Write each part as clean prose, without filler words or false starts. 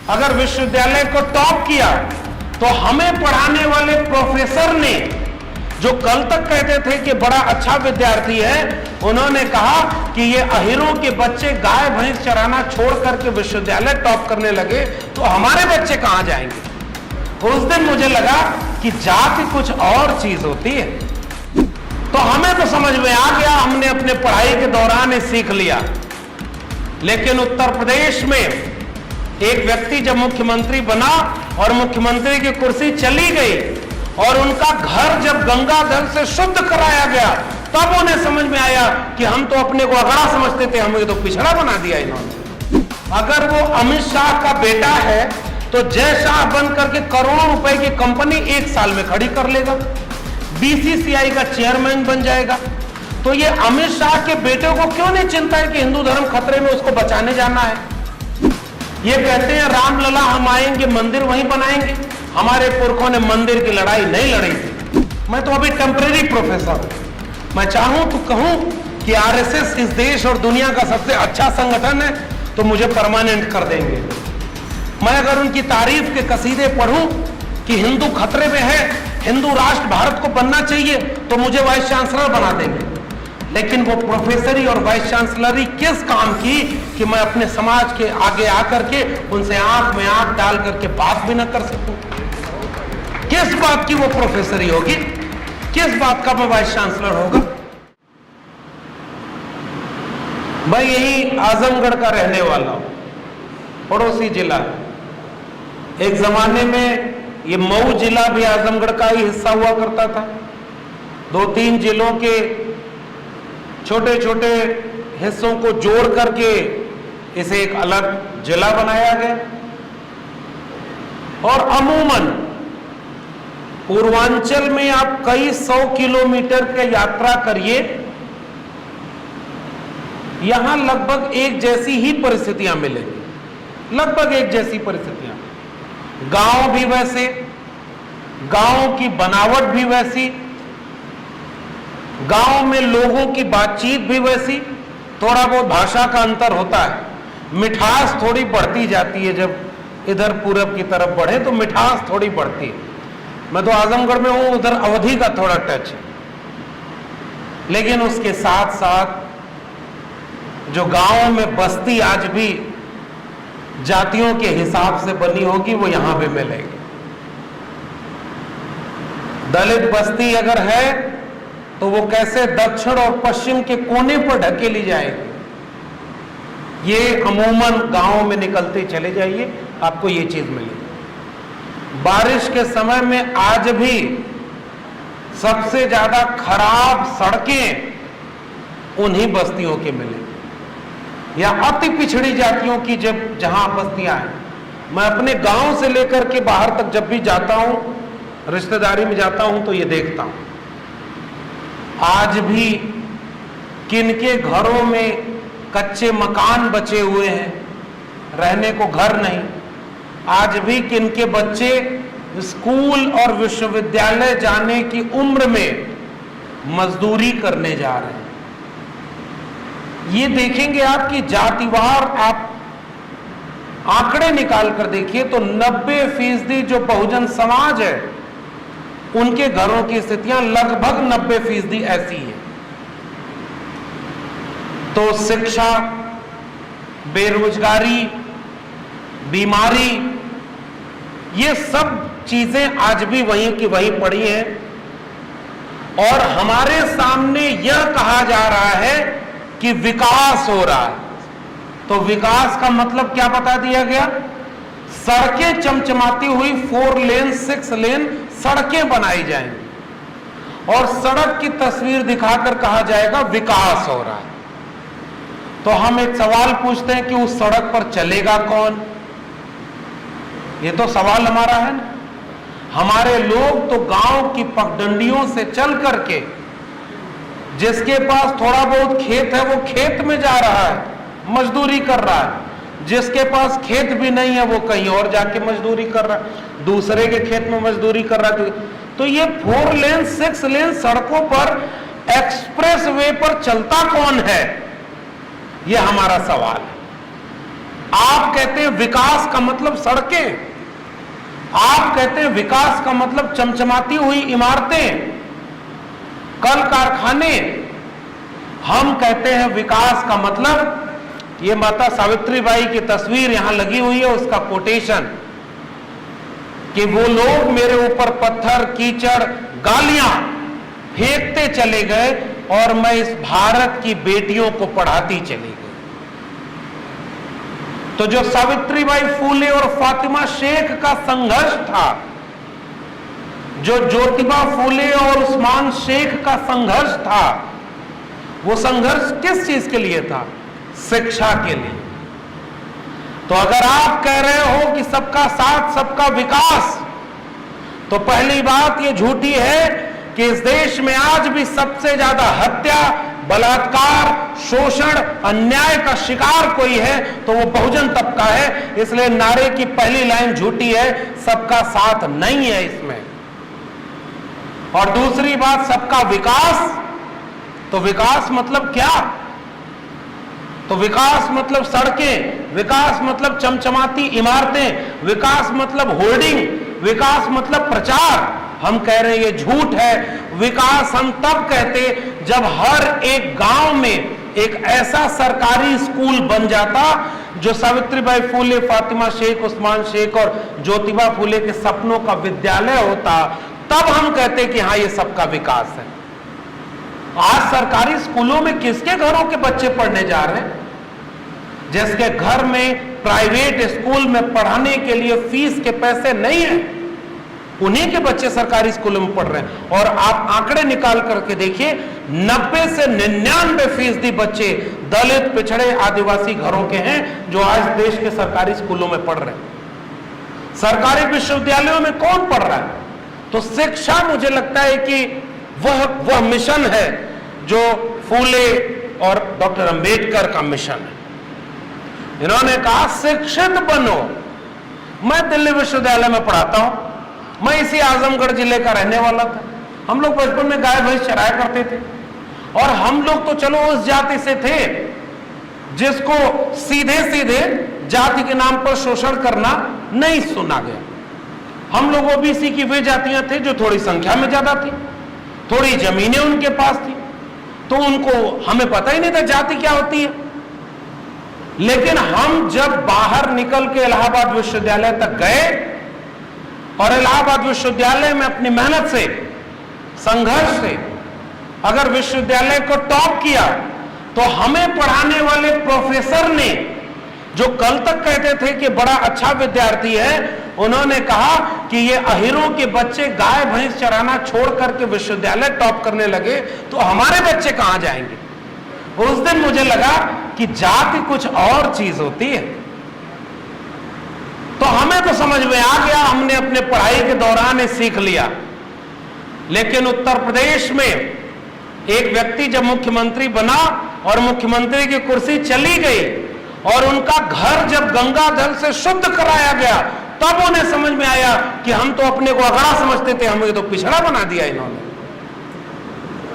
अगर विश्वविद्यालय को टॉप किया तो हमें पढ़ाने वाले प्रोफेसर ने, जो कल तक कहते थे कि बड़ा अच्छा विद्यार्थी है, उन्होंने कहा कि ये अहिरों के बच्चे गाय भैंस चराना छोड़ करके विश्वविद्यालय टॉप करने लगे तो हमारे बच्चे कहां जाएंगे। उस दिन मुझे लगा कि जाति कुछ और चीज होती है। तो हमें तो समझ में आ गया, हमने अपने पढ़ाई के दौरान ही सीख लिया। लेकिन उत्तर प्रदेश में एक व्यक्ति जब मुख्यमंत्री बना और मुख्यमंत्री की कुर्सी चली गई और उनका घर जब गंगा जल से शुद्ध कराया गया, तब उन्हें समझ में आया कि हम तो अपने को अगड़ा समझते थे, हमें तो पिछड़ा बना दिया इन्होंने। अगर वो अमित शाह का बेटा है तो जय शाह बन करके करोड़ों रुपए की कंपनी एक साल में खड़ी कर लेगा, बीसीसीआई का चेयरमैन बन जाएगा। तो ये अमित शाह के बेटे को क्यों नहीं चिंता है कि हिंदू धर्म खतरे में, उसको बचाने जाना है। ये कहते हैं रामलला हम आएंगे मंदिर वहीं बनाएंगे। हमारे पुरखों ने मंदिर की लड़ाई नहीं लड़ी थी। मैं तो अभी टेम्परेरी प्रोफेसर हूं। मैं चाहूं तो कहूं कि आरएसएस इस देश और दुनिया का सबसे अच्छा संगठन है तो मुझे परमानेंट कर देंगे। मैं अगर उनकी तारीफ के कसीदे पढ़ूं कि हिंदू खतरे में है, हिंदू राष्ट्र भारत को बनना चाहिए, तो मुझे वाइस चांसलर बना देंगे। लेकिन वो प्रोफेसरी और वाइस चांसलरी किस काम की कि मैं अपने समाज के आगे आकर के उनसे आंख में आंख डाल करके बात भी न कर सकूं। किस बात की वो प्रोफेसरी होगी, किस बात का मैं वाइस चांसलर होगा। मैं यही आजमगढ़ का रहने वाला हूं, पड़ोसी जिला। एक जमाने में ये मऊ जिला भी आजमगढ़ का ही हिस्सा हुआ करता था। 2-3 जिलों के छोटे छोटे हिस्सों को जोड़ करके इसे एक अलग जिला बनाया गया। और अमूमन पूर्वांचल में आप कई 100 किलोमीटर की यात्रा करिए, यहां लगभग एक जैसी ही परिस्थितियां मिलेंगी, लगभग एक जैसी परिस्थितियां। गांव भी वैसे, गांव की बनावट भी वैसी, गांव में लोगों की बातचीत भी वैसी। थोड़ा बहुत भाषा का अंतर होता है, मिठास थोड़ी बढ़ती जाती है। जब इधर पूरब की तरफ बढ़े तो मिठास थोड़ी बढ़ती है। मैं तो आजमगढ़ में हूं, उधर अवधी का थोड़ा टच है। लेकिन उसके साथ साथ जो गांव में बस्ती आज भी जातियों के हिसाब से बनी होगी, वो यहां भी मिलेगी। दलित बस्ती अगर है तो वो कैसे दक्षिण और पश्चिम के कोने पर ढकेली जाएगी, ये अमूमन गांवों में निकलते चले जाइए, आपको ये चीज मिलेगी। बारिश के समय में आज भी सबसे ज्यादा खराब सड़कें उन्हीं बस्तियों के मिलेंगी, या अति पिछड़ी जातियों की जब जहां बस्तियां हैं। मैं अपने गांव से लेकर के बाहर तक जब भी जाता हूं, रिश्तेदारी में जाता हूं, तो ये देखता हूं आज भी किनके घरों में कच्चे मकान बचे हुए हैं, रहने को घर नहीं। आज भी किनके बच्चे स्कूल और विश्वविद्यालय जाने की उम्र में मजदूरी करने जा रहे हैं। ये देखेंगे आप कि जातिवार आप आंकड़े निकाल कर देखिए तो 90% जो बहुजन समाज है उनके घरों की स्थितियां लगभग 90% ऐसी है। तो शिक्षा, बेरोजगारी, बीमारी, ये सब चीजें आज भी वहीं की वहीं पड़ी हैं। और हमारे सामने यह कहा जा रहा है कि विकास हो रहा है। तो विकास का मतलब क्या बता दिया गया? सड़कें चमचमाती हुई 4 लेन 6 लेन सड़कें बनाई जाएंगी और सड़क की तस्वीर दिखाकर कहा जाएगा विकास हो रहा है। तो हम एक सवाल पूछते हैं कि उस सड़क पर चलेगा कौन? ये तो सवाल हमारा है ना। हमारे लोग तो गांव की पगडंडियों से चल करके, जिसके पास थोड़ा बहुत खेत है वो खेत में जा रहा है, मजदूरी कर रहा है। जिसके पास खेत भी नहीं है वो कहीं और जाके मजदूरी कर रहा है, दूसरे के खेत में मजदूरी कर रहा है। तो ये 4 लेन 6 लेन सड़कों पर एक्सप्रेस वे पर चलता कौन है, ये हमारा सवाल है। आप कहते हैं विकास का मतलब सड़कें, आप कहते हैं विकास का मतलब चमचमाती हुई इमारतें, कल कारखाने। हम कहते हैं विकास का मतलब, ये माता सावित्रीबाई की तस्वीर यहां लगी हुई है, उसका कोटेशन, कि वो लोग मेरे ऊपर पत्थर, कीचड़, गालियां फेंकते चले गए और मैं इस भारत की बेटियों को पढ़ाती चली गई। तो जो सावित्रीबाई फूले और फातिमा शेख का संघर्ष था, जो ज्योतिबा फूले और उस्मान शेख का संघर्ष था, वो संघर्ष किस चीज के लिए था? शिक्षा के लिए। तो अगर आप कह रहे हो कि सबका साथ सबका विकास, तो पहली बात ये झूठी है कि इस देश में आज भी सबसे ज्यादा हत्या, बलात्कार, शोषण, अन्याय का शिकार कोई है तो वो बहुजन तबका है। इसलिए नारे की पहली लाइन झूठी है, सबका साथ नहीं है इसमें। और दूसरी बात, सबका विकास, तो विकास मतलब क्या? तो विकास मतलब सड़कें, विकास मतलब चमचमाती इमारतें, विकास मतलब होर्डिंग, विकास मतलब प्रचार। हम कह रहे हैं ये झूठ है। विकास हम तब कहते जब हर एक गांव में एक ऐसा सरकारी स्कूल बन जाता जो सावित्रीबाई फूले, फातिमा शेख, उस्मान शेख और ज्योतिबा फूले के सपनों का विद्यालय होता, तब हम कहते कि हाँ ये सबका विकास है। आज सरकारी स्कूलों में किसके घरों के बच्चे पढ़ने जा रहे हैं? जिसके घर में प्राइवेट स्कूल में पढ़ाने के लिए फीस के पैसे नहीं है, उन्हीं के बच्चे सरकारी स्कूलों में पढ़ रहे हैं। और आप आंकड़े निकाल करके देखिए, 90 से 99% बच्चे दलित, पिछड़े, आदिवासी घरों के हैं जो आज देश के सरकारी स्कूलों में पढ़ रहे हैं। सरकारी विश्वविद्यालयों में कौन पढ़ रहा है? तो शिक्षा, मुझे लगता है कि वह मिशन है जो फूले और डॉक्टर अंबेडकर का मिशन है। इन्होंने कहा शिक्षित बनो। मैं दिल्ली विश्वविद्यालय में पढ़ाता हूं, मैं इसी आजमगढ़ जिले का रहने वाला था। हम लोग बचपन में गाय भैंस चराया करते थे, और हम लोग तो चलो उस जाति से थे जिसको सीधे सीधे जाति के नाम पर शोषण करना नहीं सुना गया। हम लोग ओबीसी की वे जातियां थे जो थोड़ी संख्या में ज्यादा थी, थोड़ी जमीनें उनके पास थी, तो उनको, हमें पता ही नहीं था जाति क्या होती है। लेकिन हम जब बाहर निकल के इलाहाबाद विश्वविद्यालय तक गए और इलाहाबाद विश्वविद्यालय में अपनी मेहनत से, संघर्ष से अगर विश्वविद्यालय को टॉप किया, तो हमें पढ़ाने वाले प्रोफेसर ने, जो कल तक कहते थे कि बड़ा अच्छा विद्यार्थी है, उन्होंने कहा कि ये अहिरों के बच्चे गाय भैंस चराना छोड़ करके विश्वविद्यालय टॉप करने लगे, तो हमारे बच्चे कहां जाएंगे। उस दिन मुझे लगा कि जाति कुछ और चीज होती है। तो हमें तो समझ में आ गया, हमने अपने पढ़ाई के दौरान सीख लिया। लेकिन उत्तर प्रदेश में एक व्यक्ति जब मुख्यमंत्री बना और मुख्यमंत्री की कुर्सी चली गई और उनका घर जब गंगा जल से शुद्ध कराया गया, तब उन्हें समझ में आया कि हम तो अपने को अगड़ा समझते थे, हमें तो पिछड़ा बना दिया इन्होंने।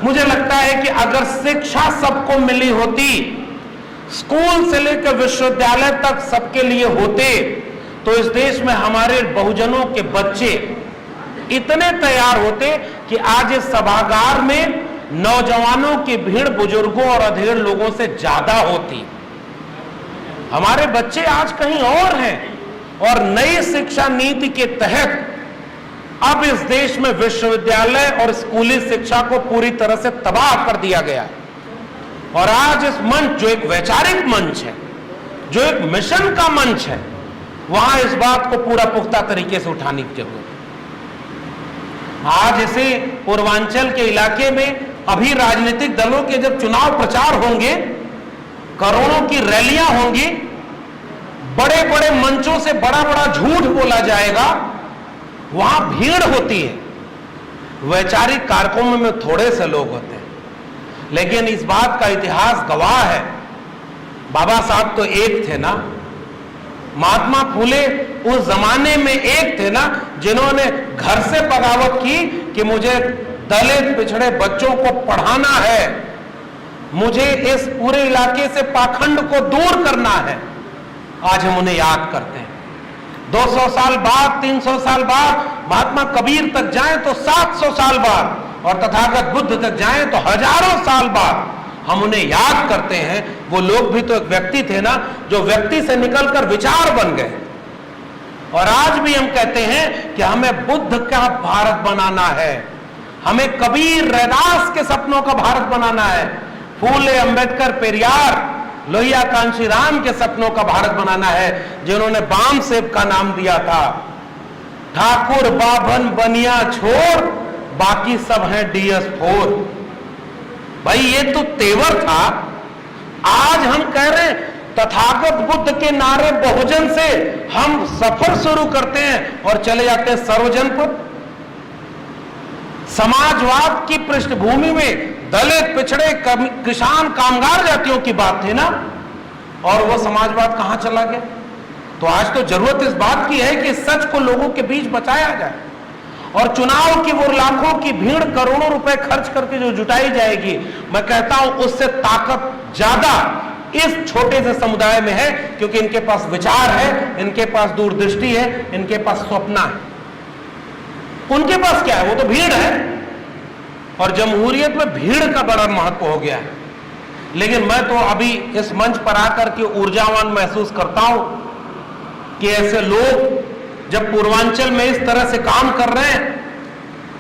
मुझे लगता है कि अगर शिक्षा सबको मिली होती, स्कूल से लेकर विश्वविद्यालय तक सबके लिए होते, तो इस देश में हमारे बहुजनों के बच्चे इतने तैयार होते कि आज इस सभागार में नौजवानों की भीड़ बुजुर्गों और अधेड़ लोगों से ज्यादा होती। हमारे बच्चे आज कहीं और हैं, और नई शिक्षा नीति के तहत अब इस देश में विश्वविद्यालय और स्कूली शिक्षा को पूरी तरह से तबाह कर दिया गया है। और आज इस मंच, जो एक वैचारिक मंच है, जो एक मिशन का मंच है, वहां इस बात को पूरा पुख्ता तरीके से उठाने की जरूरत है। आज इसे पूर्वांचल के इलाके में अभी राजनीतिक दलों के जब चुनाव प्रचार होंगे, करोड़ों की रैलियां होंगी, बड़े बड़े मंचों से बड़ा बड़ा झूठ बोला जाएगा, वहां भीड़ होती है। वैचारिक कार्यक्रमों में थोड़े से लोग होते हैं, लेकिन इस बात का इतिहास गवाह है। बाबा साहब तो एक थे ना, महात्मा फूले उस जमाने में एक थे ना, जिन्होंने घर से बगावत की कि मुझे दलित पिछड़े बच्चों को पढ़ाना है, मुझे इस पूरे इलाके से पाखंड को दूर करना है। आज हम उन्हें याद करते हैं। 200 साल बाद, 300 साल बाद महात्मा कबीर तक जाएं तो 700 साल बाद, और तथागत बुद्ध तक जाएं तो हजारों साल बाद हम उन्हें याद करते हैं। वो लोग भी तो एक व्यक्ति थे ना, जो व्यक्ति से निकलकर विचार बन गए। और आज भी हम कहते हैं कि हमें बुद्ध का भारत बनाना है, हमें कबीर रैदास के सपनों का भारत बनाना है, फूले अंबेडकर पेरियार लोहिया कांशीराम के सपनों का भारत बनाना है, जिन्होंने बाम सेब का नाम दिया था। ठाकुर बाभन बनिया छोड़, बाकी सब हैं DS4। भाई ये तो तेवर था। आज हम कह रहे हैं तथागत बुद्ध के नारे बहुजन से हम सफर शुरू करते हैं और चले जाते हैं सर्वजन पर। समाजवाद की पृष्ठभूमि में दलित, पिछड़े, किसान, कामगार जातियों की बात थी ना, और वो समाजवाद कहां चला गया? तो आज तो जरूरत इस बात की है कि सच को लोगों के बीच बचाया जाए, और चुनाव की वो लाखों की भीड़ करोड़ों रुपए खर्च करके जो जुटाई जाएगी, मैं कहता हूं उससे ताकत ज्यादा इस छोटे से समुदाय में है, क्योंकि इनके पास विचार है, इनके पास दूरदृष्टि है, इनके पास स्वप्न है। उनके पास क्या है? वो तो भीड़ है, और जमहूरियत में भीड़ का बड़ा महत्व हो गया है। लेकिन मैं तो अभी इस मंच पर आकर के ऊर्जावान महसूस करता हूं कि ऐसे लोग जब पूर्वांचल में इस तरह से काम कर रहे हैं,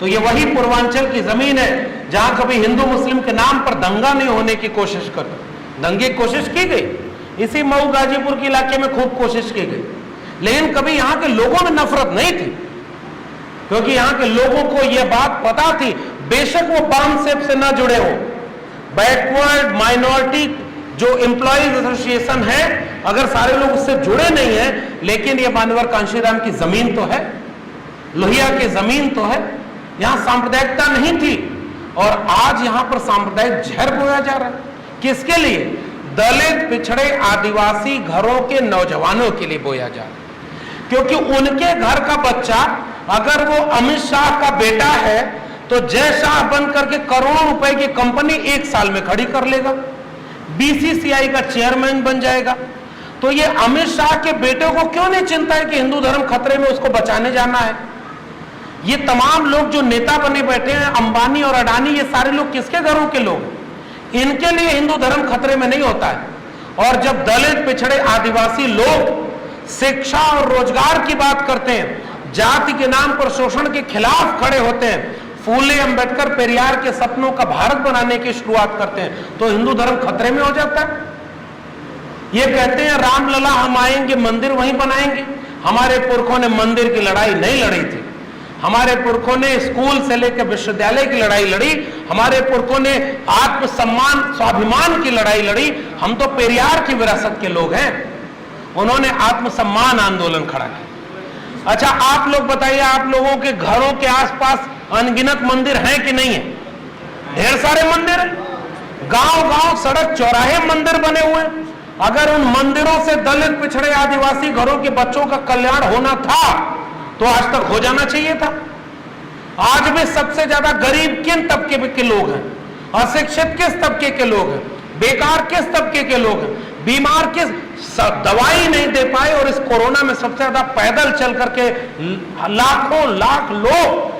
तो ये वही पूर्वांचल की जमीन है जहां कभी हिंदू मुस्लिम के नाम पर दंगा नहीं होने की कोशिश कर, दंगे की कोशिश की गई, इसी मऊ गाजीपुर के इलाके में खूब कोशिश की गई, लेकिन कभी यहां के लोगों में नफरत नहीं थी, क्योंकि यहां के लोगों को यह बात पता थी, बेशक वो बाम सेब से ना जुड़े हो, बैकवर्ड माइनॉरिटी जो एम्प्लॉइज एसोसिएशन है, अगर सारे लोग उससे जुड़े नहीं हैं, लेकिन ये मानवर कांशीराम की जमीन तो है, लोहिया की जमीन तो है, यहां सांप्रदायिकता नहीं थी, और आज यहां पर सांप्रदायिक जहर बोया जा रहा है। किसके लिए? दलित, पिछड़े, आदिवासी घरों के नौजवानों के लिए बोया जा रहा है, क्योंकि उनके घर का बच्चा अगर वो अमित शाह का बेटा है तो जय शाह बन करके करोड़ों रुपए की कंपनी 1 साल में खड़ी कर लेगा, BCCI का चेयरमैन बन जाएगा। तो ये अमित शाह के बेटे को क्यों नहीं चिंता है कि हिंदू धर्म खतरे में, उसको बचाने जाना है? ये तमाम लोग जो नेता बने बैठे हैं, अंबानी और अडानी, ये सारे लोग किसके घरों के लोग? इनके लिए हिंदू धर्म खतरे में नहीं होता है। और जब दलित, पिछड़े, आदिवासी लोग शिक्षा और रोजगार की बात करते हैं, जाति के नाम पर शोषण के खिलाफ खड़े होते हैं, फूले अंबेडकर पेरियार के सपनों का भारत बनाने की शुरुआत करते हैं, तो हिंदू धर्म खतरे में हो जाता है। ये कहते हैं रामलला हम आएंगे, मंदिर वहीं बनाएंगे। हमारे पुरखों ने मंदिर की लड़ाई नहीं लड़ी थी, हमारे पुरखों ने स्कूल से लेकर विश्वविद्यालय की लड़ाई लड़ी, हमारे पुरखों ने आत्मसम्मान, स्वाभिमान की लड़ाई लड़ी। हम तो पेरियार की विरासत के लोग हैं, उन्होंने आत्मसम्मान आंदोलन खड़ा किया। अच्छा आप लोग बताइए, आप लोगों के घरों के आसपास अनगिनत मंदिर हैं कि नहीं है? ढेर सारे मंदिर हैं, गांव-गांव, सड़क चौराहे मंदिर बने हुए हैं। अगर उन मंदिरों से दलित, पिछड़े, आदिवासी घरों के बच्चों का कल्याण होना था तो आज तक हो जाना चाहिए था। आज भी सबसे ज्यादा गरीब किन तबके के लोग हैं? अशिक्षित किस तबके के लोग हैं? बेकार किस तबके के लोग हैं? बीमार किस, दवाई नहीं दे पाए, और इस कोरोना में सबसे ज्यादा पैदल चल करके लाखों लाख लोग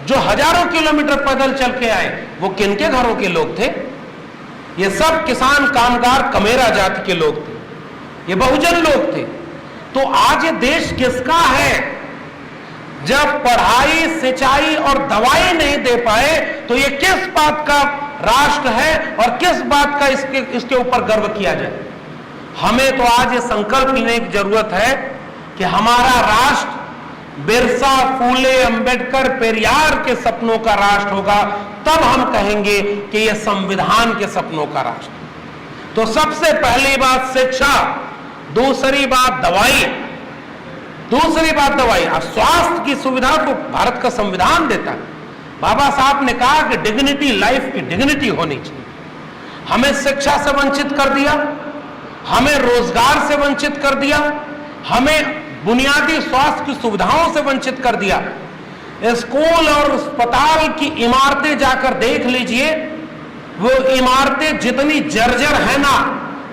जो हजारों किलोमीटर पैदल चल के आए, वो किनके घरों के लोग थे? ये सब किसान, कामगार, कमेरा जाति के लोग थे, ये बहुजन लोग थे। तो आज ये देश किसका है? जब पढ़ाई, सिंचाई और दवाई नहीं दे पाए तो ये किस बात का राष्ट्र है और किस बात का इसके ऊपर गर्व किया जाए? हमें तो आज ये संकल्प लेने की जरूरत है कि हमारा राष्ट्र बिरसा, फूले, अंबेडकर, पेरियार के सपनों का राष्ट्र होगा, तब हम कहेंगे कि यह संविधान के सपनों का राष्ट्र। तो सबसे पहली बात शिक्षा, दूसरी बात दवाई, और स्वास्थ्य की सुविधा को भारत का संविधान देता है। बाबा साहब ने कहा कि डिग्निटी, लाइफ की डिग्निटी होनी चाहिए। हमें शिक्षा से वंचित कर दिया, हमें रोजगार से वंचित कर दिया, हमें बुनियादी स्वास्थ्य की सुविधाओं से वंचित कर दिया। स्कूल और अस्पताल की इमारतें जाकर देख लीजिए, वो इमारतें जितनी जर्जर है ना,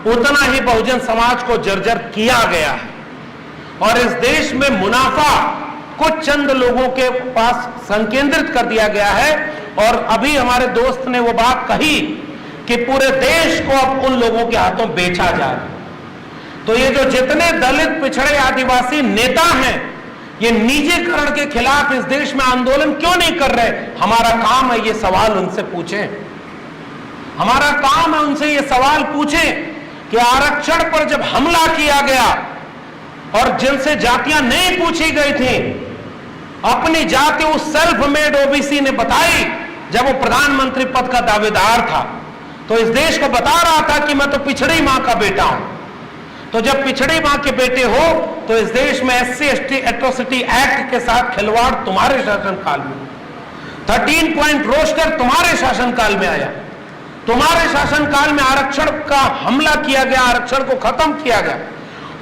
उतना ही बहुजन समाज को जर्जर किया गया है। और इस देश में मुनाफा कुछ चंद लोगों के पास संकेंद्रित कर दिया गया है। और अभी हमारे दोस्त ने वो बात कही कि पूरे देश को अब उन लोगों के हाथों बेचा जा रहा है। तो ये जो जितने दलित, पिछड़े, आदिवासी नेता हैं, ये निजीकरण के खिलाफ इस देश में आंदोलन क्यों नहीं कर रहे? हमारा काम है ये सवाल उनसे पूछें। हमारा काम है उनसे ये सवाल पूछें कि आरक्षण पर जब हमला किया गया और जिनसे जातियां नहीं पूछी गई थी, अपनी जाति उस सेल्फ मेड ओबीसी ने बताई जब वो प्रधानमंत्री पद का दावेदार था, तो इस देश को बता रहा था कि मैं तो पिछड़ी मां का बेटा हूं। तो जब पिछड़ी मां के बेटे हो तो इस देश में SC/ST एट्रोसिटी एक्ट के साथ खिलवाड़ तुम्हारे शासनकाल में, 13 पॉइंट रोस्टर तुम्हारे शासनकाल में आया, तुम्हारे शासनकाल में आरक्षण का हमला किया गया, आरक्षण को खत्म किया गया।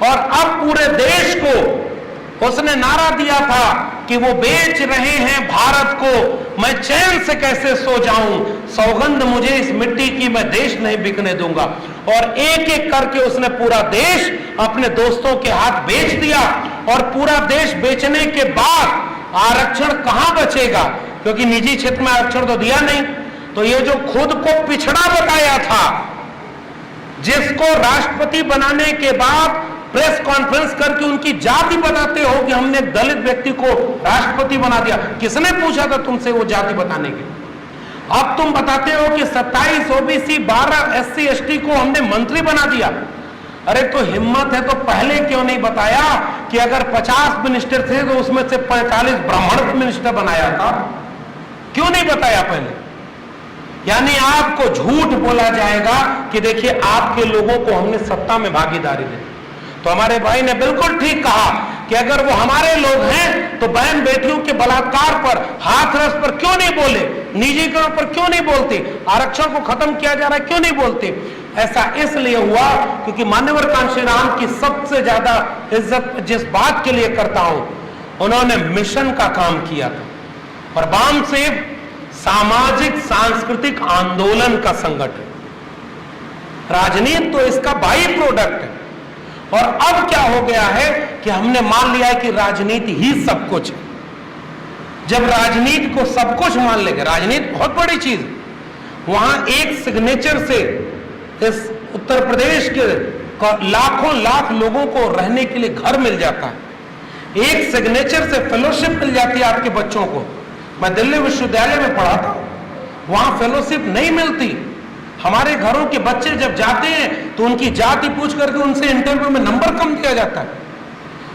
और अब पूरे देश को उसने नारा दिया था कि वो बेच रहे हैं भारत को, मैं चैन से कैसे सो जाऊं, सौगंध मुझे इस मिट्टी की, मैं देश नहीं बिकने दूंगा। और एक एक करके उसने पूरा देश अपने दोस्तों के हाथ बेच दिया। और पूरा देश बेचने के बाद आरक्षण कहां बचेगा, क्योंकि निजी क्षेत्र में आरक्षण तो दिया नहीं। तो ये जो खुद को पिछड़ा बताया था, जिसको राष्ट्रपति बनाने के बाद प्रेस कॉन्फ्रेंस करके उनकी जाति बताते हो कि हमने दलित व्यक्ति को राष्ट्रपति बना दिया, किसने पूछा था तुमसे वो जाति बताने के? अब तुम बताते हो कि 27 ओबीसी, 12 SC/ST को हमने मंत्री बना दिया। अरे तो हिम्मत है तो पहले क्यों नहीं बताया कि अगर 50 मिनिस्टर थे तो उसमें से 45 ब्राह्मण मिनिस्टर बनाया था? क्यों नहीं बताया पहले? यानी आपको झूठ बोला जाएगा कि देखिए आपके लोगों को हमने सत्ता में भागीदारी दी। तो हमारे भाई ने बिल्कुल ठीक कहा कि अगर वो हमारे लोग हैं तो बहन बेटियों के बलात्कार पर, हाथरस पर क्यों नहीं बोले, निजीकरण पर क्यों नहीं बोलते, आरक्षण को खत्म किया जा रहा है क्यों नहीं बोलते? ऐसा इसलिए हुआ क्योंकि मान्यवर कांशीराम की सबसे ज्यादा इज्जत जिस बात के लिए करता हूं, उन्होंने मिशन का काम किया था। और वामसेव सामाजिक सांस्कृतिक आंदोलन का संगठन, राजनीति तो इसका बाई प्रोडक्ट है। और अब क्या हो गया है कि हमने मान लिया है कि राजनीति ही सब कुछ है। जब राजनीति को सब कुछ मान लेंगे, राजनीति बहुत बड़ी चीज है, वहां एक सिग्नेचर से इस उत्तर प्रदेश के लाखों लाख लोगों को रहने के लिए घर मिल जाता है, एक सिग्नेचर से फेलोशिप मिल जाती है आपके बच्चों को। मैं दिल्ली विश्वविद्यालय में पढ़ा था, वहां फेलोशिप नहीं मिलती। हमारे घरों के बच्चे जब जाते हैं तो उनकी जाति पूछ करके उनसे इंटरव्यू में नंबर कम दिया जाता है,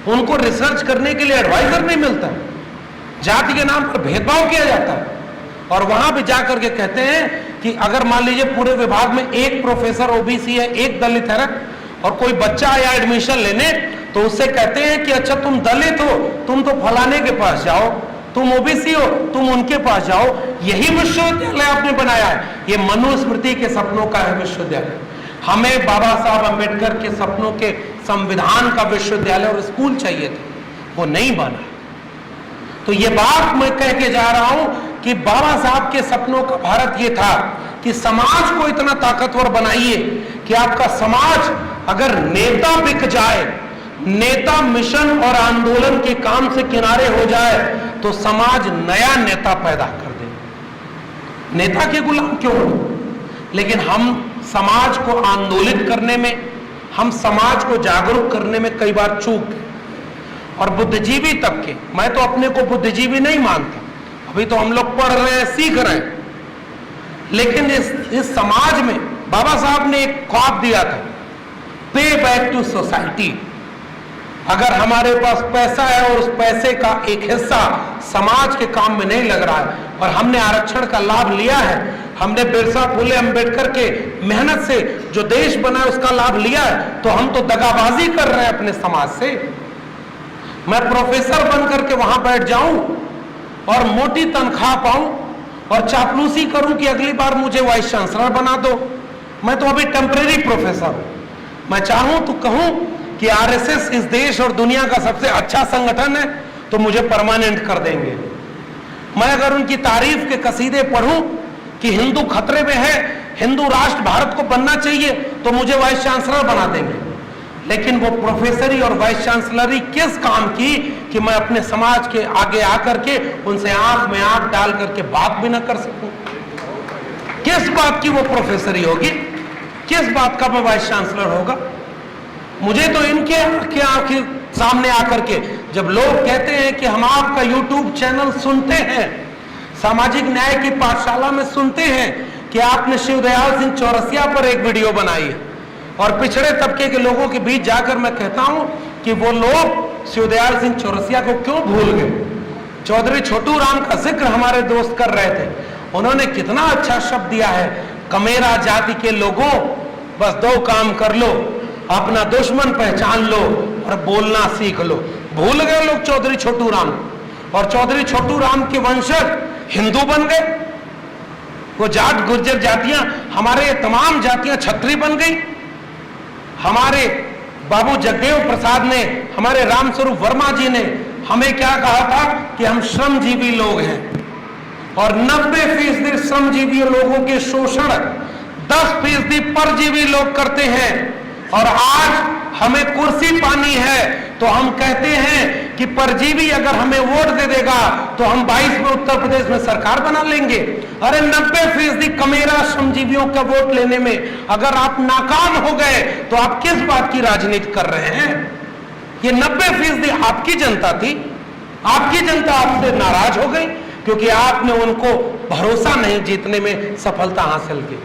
उनको रिसर्च करने के लिए एडवाइजर नहीं मिलता, जाति के नाम पर भेदभाव किया जाता है। और वहां भी जाकर के कहते हैं कि अगर मान लीजिए पूरे विभाग में एक प्रोफेसर ओबीसी है, एक दलित है, और कोई बच्चा आया एडमिशन लेने तो उससे कहते हैं कि अच्छा तुम दलित हो, तुम तो फलाने के पास जाओ, तुम ओबीसी हो, तुम उनके पास जाओ। यही विश्वविद्यालय आपने बनाया है, ये मनुस्मृति के सपनों का है विश्वविद्यालय। हमें बाबा साहब अम्बेडकर के सपनों के संविधान का विश्वविद्यालय और स्कूल चाहिए थे, वो नहीं बना। तो ये बात मैं कह के जा रहा हूं कि बाबा साहब के सपनों का भारत ये था कि समाज को इतना ताकतवर बनाइए कि आपका समाज अगर नेता बिक जाए, नेता मिशन और आंदोलन के काम से किनारे हो जाए तो समाज नया नेता पैदा कर दे। नेता के गुलाम क्यों हो? लेकिन हम समाज को आंदोलित करने में, हम समाज को जागरूक करने में कई बार चूक गए। और बुद्धिजीवी तबके, मैं तो अपने को बुद्धिजीवी नहीं मानता, अभी तो हम लोग पढ़ रहे हैं, सीख रहे हैं, लेकिन इस समाज में बाबा साहब ने एक ख्वाब दिया था, पे बैक टू सोसाइटी। अगर हमारे पास पैसा है और उस पैसे का एक हिस्सा समाज के काम में नहीं लग रहा है और हमने आरक्षण का लाभ लिया है, हमने बिरसा फुले अंबेडकर के मेहनत से जो देश बना है उसका लाभ लिया है, तो हम तो दगाबाजी कर रहे हैं अपने समाज से। मैं प्रोफेसर बन करके वहां बैठ जाऊं और मोटी तनख्वाह पाऊं और चापलूसी करूं कि अगली बार मुझे वाइस चांसलर बना दो। मैं तो अभी टेम्परेरी प्रोफेसर हूं। मैं चाहूं तो कहूं कि आरएसएस इस देश और दुनिया का सबसे अच्छा संगठन है तो मुझे परमानेंट कर देंगे। मैं अगर उनकी तारीफ के कसीदे पढ़ूं कि हिंदू खतरे में है हिंदू राष्ट्र भारत को बनना चाहिए तो मुझे वाइस चांसलर बना देंगे, लेकिन वो प्रोफेसरी और वाइस चांसलरी किस काम की कि मैं अपने समाज के आगे आकर के उनसे आंख में आंख डाल करके बात भी ना कर सकूं? किस बात की वो प्रोफेसरी होगी? किस बात का मैं वाइस चांसलर होगा? मुझे तो इनके आंखें सामने आकर के जब लोग कहते हैं कि हम आपका यूट्यूब चैनल सुनते हैं, सामाजिक न्याय की पाठशाला में सुनते हैं कि आपने शिवदयाल सिंह चौरसिया पर एक वीडियो बनाई है, और पिछड़े तबके के लोगों के बीच जाकर मैं कहता हूं कि वो लोग शिवदयाल सिंह चौरसिया को क्यों भूल गए? चौधरी छोटू राम का जिक्र हमारे दोस्त कर रहे थे, उन्होंने कितना अच्छा शब्द दिया है, कमेरा जाति के लोगों बस दो काम कर लो, अपना दुश्मन पहचान लो और बोलना सीख लो। भूल गए लोग चौधरी छोटू राम, और चौधरी छोटू राम के वंशज हिंदू बन गए। वो जाट गुर्जर जातियां, हमारे तमाम जातियां छत्री बन गई। हमारे बाबू जगदेव प्रसाद ने, हमारे रामस्वरूप वर्मा जी ने हमें क्या कहा था कि हम श्रमजीवी लोग हैं, और 90% श्रमजीवी लोगों के शोषण 10% परजीवी लोग करते हैं। और आज हमें कुर्सी पानी है तो हम कहते हैं कि परजीवी अगर हमें वोट दे देगा तो हम 22 में उत्तर प्रदेश में सरकार बना लेंगे। अरे 90% कमेरा श्रमजीवियों का वोट लेने में अगर आप नाकाम हो गए तो आप किस बात की राजनीति कर रहे हैं? ये 90% आपकी जनता थी, आपकी जनता आपसे नाराज हो गई क्योंकि आपने उनको भरोसा नहीं जीतने में सफलता हासिल की।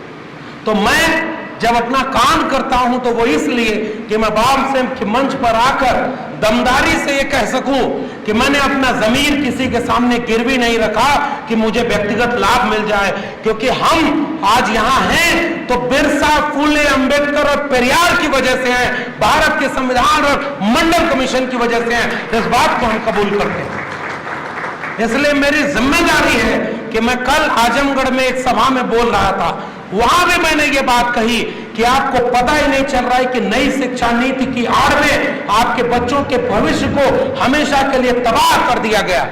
तो मैं जब अपना काम करता हूं तो वो इसलिए कि मैं बाम सेम के मंच पर आकर दमदारी से ये कह सकूं कि मैंने अपना जमीर किसी के सामने गिरवी नहीं रखा कि मुझे व्यक्तिगत लाभ मिल जाए, क्योंकि हम आज यहां हैं तो बिरसा, फूले, अंबेडकर और पेरियार की वजह से हैं, भारत के संविधान और मंडल कमीशन की वजह से हैं। इस बात को हम कबूल करते हैं। इसलिए मेरी जिम्मेदारी है कि मैं कल आजमगढ़ में एक सभा में बोल रहा था, वहां भी मैंने ये बात कही कि आपको पता ही नहीं चल रहा है कि नई शिक्षा नीति की आड़ में आपके बच्चों के भविष्य को हमेशा के लिए तबाह कर दिया गया।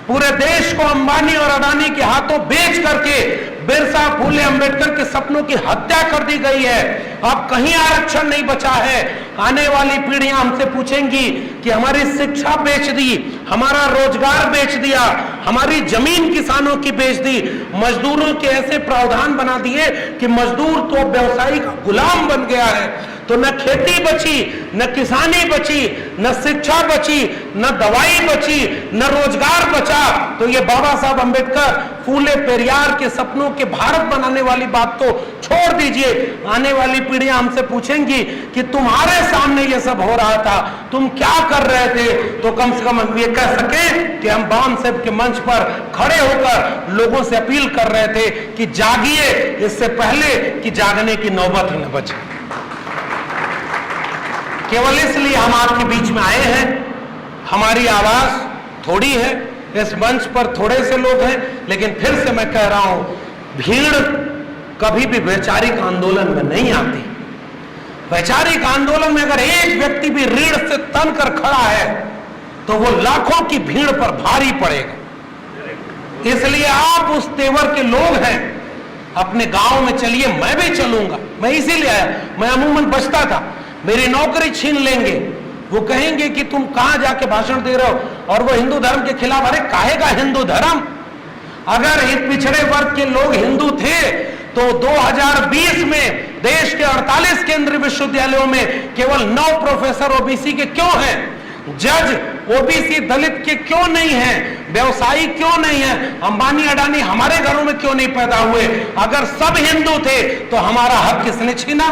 पूरे देश को अंबानी और अडानी के हाथों बेच करके बिरसा, फूले, अंबेडकर के सपनों की हत्या कर दी गई है। अब कहीं आरक्षण नहीं बचा है। आने वाली पीढ़ियां हमसे पूछेंगी कि हमारी शिक्षा बेच दी, हमारा रोजगार बेच दिया, हमारी जमीन किसानों की बेच दी, मजदूरों के ऐसे प्रावधान बना दिए कि मजदूर तो व्यवसायी का गुलाम बन गया है। तो न खेती बची, न किसानी बची, न शिक्षा बची, न दवाई बची, न रोजगार बचा। तो ये बाबा साहब अंबेडकर, फूले, पेरियार के सपनों के भारत बनाने वाली बात तो छोड़ दीजिए। आने वाली पीढ़ियां हमसे पूछेंगी कि तुम्हारे सामने ये सब हो रहा था, तुम क्या कर रहे थे? तो कम से कम हम ये कह सके कि हम बाम साहब के मंच पर खड़े होकर लोगों से अपील कर रहे थे कि जागिए, इससे पहले कि जागने की नौबत ही न बचे। केवल इसलिए हम आपके बीच में आए हैं, हमारी आवाज थोड़ी है, इस मंच पर थोड़े से लोग हैं, लेकिन फिर से मैं कह रहा हूं, भीड़ कभी भी वैचारिक आंदोलन में नहीं आती। वैचारिक आंदोलन में अगर एक व्यक्ति भी रीढ़ से तन कर खड़ा है तो वो लाखों की भीड़ पर भारी पड़ेगा। इसलिए आप उस तेवर के लोग हैं, अपने गांव में चलिए, मैं भी चलूंगा। मैं इसीलिए आया, मैं अमूमन बचता था, मेरी नौकरी छीन लेंगे, वो कहेंगे कि तुम कहां जाके भाषण दे रहे हो, और वो हिंदू धर्म के खिलाफ। अरे काहे का हिंदू धर्म? अगर इस पिछड़े वर्ग के लोग हिंदू थे तो 2020 में देश के 48 केंद्रीय विश्वविद्यालयों में केवल 9 प्रोफेसर ओबीसी के क्यों हैं? जज ओबीसी दलित के क्यों नहीं है? व्यवसायी क्यों नहीं है? अंबानी अडानी हमारे घरों में क्यों नहीं पैदा हुए? अगर सब हिंदू थे तो हमारा हक किसने छीना?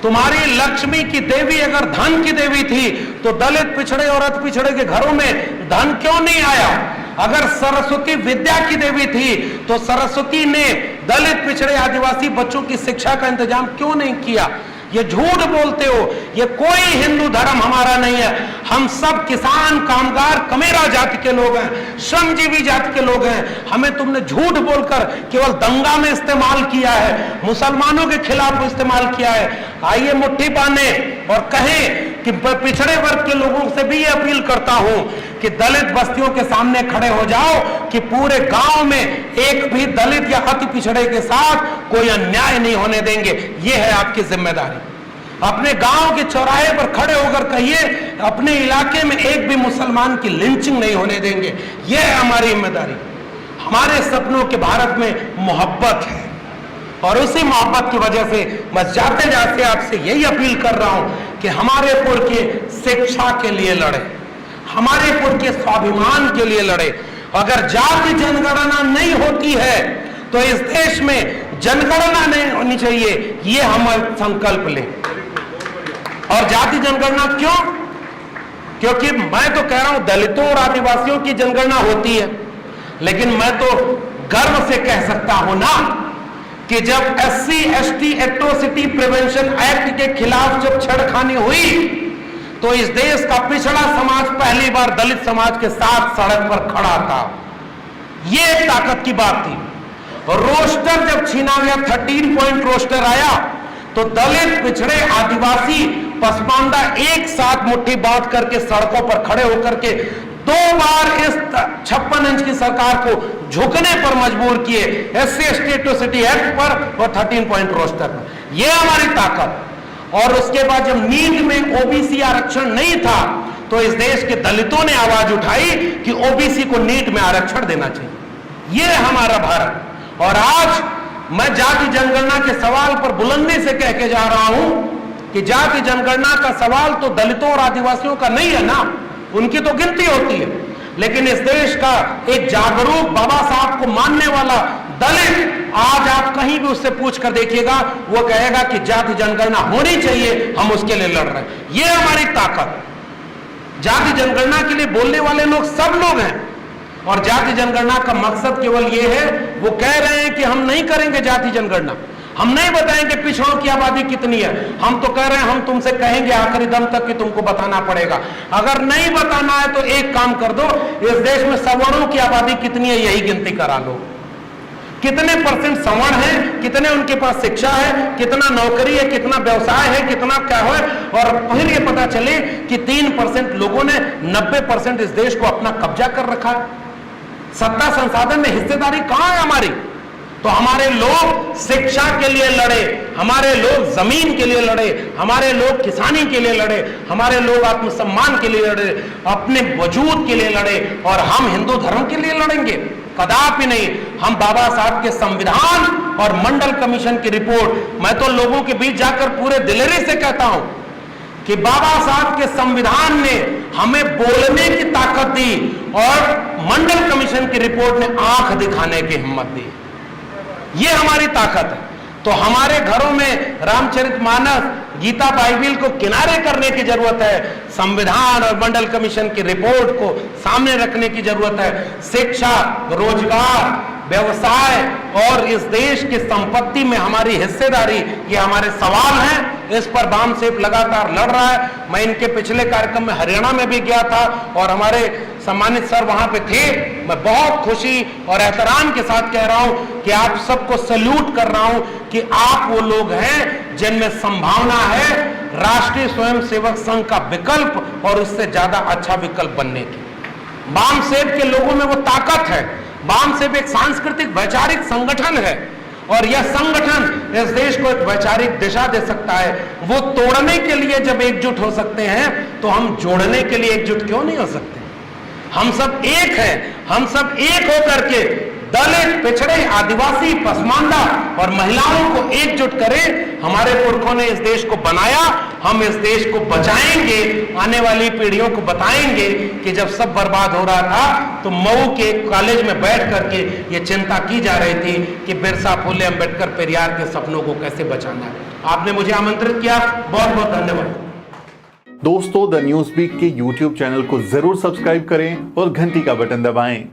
तुम्हारी लक्ष्मी की देवी अगर धन की देवी थी तो दलित, पिछड़े और अति पिछड़े के घरों में धन क्यों नहीं आया? अगर सरस्वती विद्या की देवी थी तो सरस्वती ने दलित, पिछड़े, आदिवासी बच्चों की शिक्षा का इंतजाम क्यों नहीं किया? ये झूठ बोलते हो, ये कोई हिंदू धर्म हमारा नहीं है। हम सब किसान, कामगार, कमेरा जाति के लोग हैं, श्रमजीवी जाति के लोग हैं। हमें तुमने झूठ बोलकर केवल दंगा में इस्तेमाल किया है, मुसलमानों के खिलाफ इस्तेमाल किया है। आइए मुट्ठी बांधे और कहें कि पिछड़े वर्ग के लोगों से भी ये अपील करता हूं कि दलित बस्तियों के सामने खड़े हो जाओ कि पूरे गांव में एक भी दलित या अति पिछड़े के साथ कोई अन्याय नहीं होने देंगे। ये है आपकी जिम्मेदारी। अपने गांव के चौराहे पर खड़े होकर कहिए अपने इलाके में एक भी मुसलमान की लिंचिंग नहीं होने देंगे। यह है हमारी जिम्मेदारी। हमारे सपनों के भारत में मोहब्बत है और उसी मोहब्बत की वजह से मैं जाते जाते आपसे यही अपील कर रहा हूं कि हमारे पुर के शिक्षा के लिए लड़े, हमारे पुर के स्वाभिमान के लिए लड़े। अगर जाति जनगणना नहीं होती है तो इस देश में जनगणना नहीं होनी चाहिए, ये हम संकल्प लें। और जाति जनगणना क्यों? क्योंकि मैं तो कह रहा हूं दलितों और आदिवासियों की जनगणना होती है, लेकिन मैं तो गर्व से कह सकता हूं ना कि जब SC/ST एट्रोसिटी प्रिवेंशन एक्ट के खिलाफ जब छेड़खानी हुई तो इस देश का पिछड़ा समाज पहली बार दलित समाज के साथ सड़क पर खड़ा था। यह एक ताकत की बात थी। रोस्टर जब छीना गया, 13 पॉइंट रोस्टर आया तो दलित, पिछड़े, आदिवासी, पसमानदा एक साथ मुट्ठी बांध करके सड़कों पर खड़े होकर के 2 बार इस 56 इंच की सरकार को झुकने पर मजबूर किए, SC/ST एट्रोसिटी एक्ट पर और 13 पॉइंट रोस्टर पर। यह हमारी ताकत। और उसके बाद जब नीट में OBC आरक्षण नहीं था तो इस देश के दलितों ने आवाज उठाई कि OBC को नीट में आरक्षण देना चाहिए। यह हमारा भारत। और आज मैं जाति जनगणना के सवाल पर बुलंदी से कह के जा रहा हूं कि जाति जनगणना का सवाल तो दलितों और आदिवासियों का नहीं है ना, उनकी तो गिनती होती है, लेकिन इस देश का एक जागरूक बाबा साहब को मानने वाला दलित आज आप कहीं भी उससे पूछ कर देखिएगा, वो कहेगा कि जाति जनगणना होनी चाहिए, हम उसके लिए लड़ रहे हैं। ये हमारी ताकत। जाति जनगणना के लिए बोलने वाले लोग सब लोग हैं और जाति जनगणना का मकसद केवल ये है, वो कह रहे हैं कि हम नहीं करेंगे जाति जनगणना, हम नहीं बताएंगे पिछड़ों की आबादी कितनी है, हम तो कह रहे हैं हम तुमसे कहेंगे आखिरी दम तक कि तुमको बताना पड़ेगा। अगर नहीं बताना है तो एक काम कर दो, इस देश में सवर्णों की आबादी कितनी है यही गिनती करा लो। कितने % सवर्ण है, कितने उनके पास शिक्षा है, कितना नौकरी है, कितना व्यवसाय है, कितना क्या है, और फिर ये पता चले कि 3% लोगों ने 90% इस देश को अपना कब्जा कर रखा है। सत्ता संसाधन में हिस्सेदारी कहां है हमारी? तो हमारे लोग शिक्षा के लिए लड़े, हमारे लोग जमीन के लिए लड़े, हमारे लोग किसानी के लिए लड़े, हमारे लोग आत्मसम्मान के लिए लड़े, अपने वजूद के लिए लड़े, और हम हिंदू धर्म के लिए लड़ेंगे? कदापि नहीं। हम बाबा साहब के संविधान और मंडल कमीशन की रिपोर्ट, मैं तो लोगों के बीच जाकर पूरे दिलेरी से कहता हूं कि बाबा साहब के संविधान ने हमें बोलने की ताकत दी और मंडल कमीशन की रिपोर्ट ने आंख दिखाने की हिम्मत दी। ये हमारी ताकत है। तो हमारे घरों में रामचरितमानस, गीता, बाइबिल को किनारे करने की जरूरत है, संविधान और मंडल कमीशन की रिपोर्ट को सामने रखने की जरूरत है। शिक्षा, रोजगार, व्यवसाय और इस देश की संपत्ति में हमारी हिस्सेदारी, ये हमारे सवाल हैं। इस पर बामसेफ लगातार लड़ रहा है। मैं इनके पिछले कार्यक्रम में हरियाणा में भी गया था और हमारे सम्मानित सर वहां पे थे। मैं बहुत खुशी और एहतराम के साथ कह रहा हूं कि आप सबको सैल्यूट कर रहा हूं कि आप वो लोग हैं जिनमें संभावना है राष्ट्रीय स्वयंसेवक संघ का विकल्प और उससे ज्यादा अच्छा विकल्प बनने की। बामसेफ के लोगों में वो ताकत है। बामसेफ एक सांस्कृतिक वैचारिक संगठन है और यह संगठन इस देश को एक वैचारिक दिशा दे सकता है। वो तोड़ने के लिए जब एकजुट हो सकते हैं तो हम जोड़ने के लिए एकजुट क्यों नहीं हो सकते? हम सब एक हैं। हम सब एक होकर के दलित, पिछड़े, आदिवासी, पसमानदा और महिलाओं को एकजुट करें। हमारे पुरखों ने इस देश को बनाया, हम इस देश को बचाएंगे। आने वाली पीढ़ियों को बताएंगे कि जब सब बर्बाद हो रहा था तो मऊ के कॉलेज में बैठ करके ये चिंता की जा रही थी कि बिरसा, फुले, अंबेडकर, पेरियार के सपनों को कैसे बचाना है। आपने मुझे आमंत्रित किया, बहुत बहुत धन्यवाद। दोस्तों, द न्यूज़ वीक के YouTube चैनल को जरूर सब्सक्राइब करें और घंटी का बटन दबाएं